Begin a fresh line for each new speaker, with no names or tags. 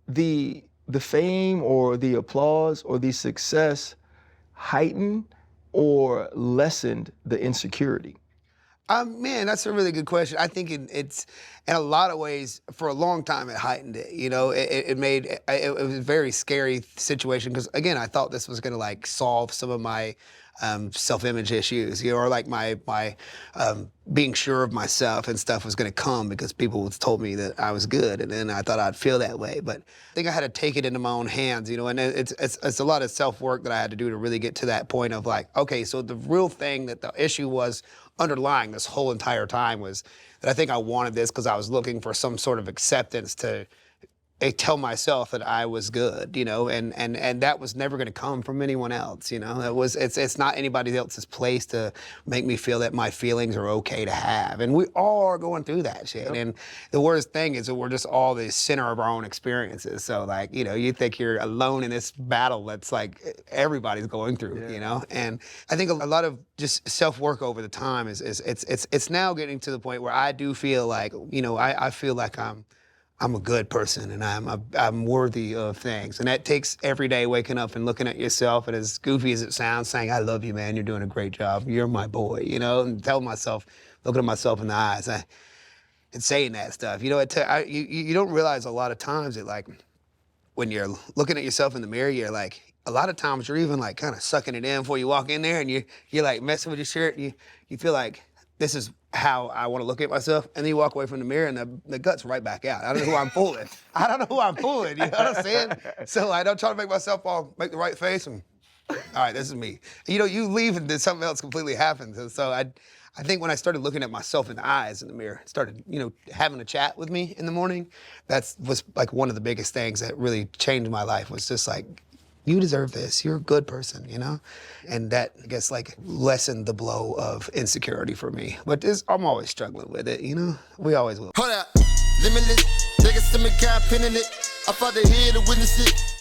the fame or the applause or the success heightened or lessened the insecurity?
Man, that's a really good question. I think it's in a lot of ways, for a long time, it heightened it. You know, it made it was a very scary situation because again, I thought this was going to like solve some of my self-image issues, you know, or like my being sure of myself and stuff was going to come because people told me that I was good, and then I thought I'd feel that way. But I think I had to take it into my own hands, you know, and it's a lot of self-work that I had to do to really get to that point of like, okay, so the real thing that the issue was underlying this whole entire time was that I think I wanted this because I was looking for some sort of acceptance to tell myself that I was good, you know, and that was never going to come from anyone else, you know. It's not anybody else's place to make me feel that my feelings are okay to have, and we all are going through that shit. Yep. And the worst thing is that we're just all the center of our own experiences. So like, you know, you think you're alone in this battle that's like everybody's going through, yeah. You know. And I think a lot of just self-work over the time is it's now getting to the point where I do feel like, you know, I feel like I'm a good person and I'm worthy of things. And that takes every day waking up and looking at yourself, and as goofy as it sounds, saying, I love you, man, you're doing a great job, you're my boy, you know, and telling myself, looking at myself in the eyes and saying that stuff. You know, you don't realize a lot of times that like, when you're looking at yourself in the mirror, you're like, a lot of times you're even like kind of sucking it in before you walk in there, and you're like messing with your shirt, and you feel like, this is how I want to look at myself, and then you walk away from the mirror and the gut's right back out. I don't know who I'm fooling. I don't know who I'm fooling, you know what I'm saying? So I don't try to make myself make the right face and, all right, this is me. You know, you leave and then something else completely happens. And so I think when I started looking at myself in the eyes in the mirror, started, you know, having a chat with me in the morning, was like one of the biggest things that really changed my life, was just like, you deserve this, you're a good person, you know? And that, I guess, like, lessened the blow of insecurity for me. But I'm always struggling with it, you know? We always will.
Hold up, limitless, niggas to me, can't pin in it. I fought the head to witness it.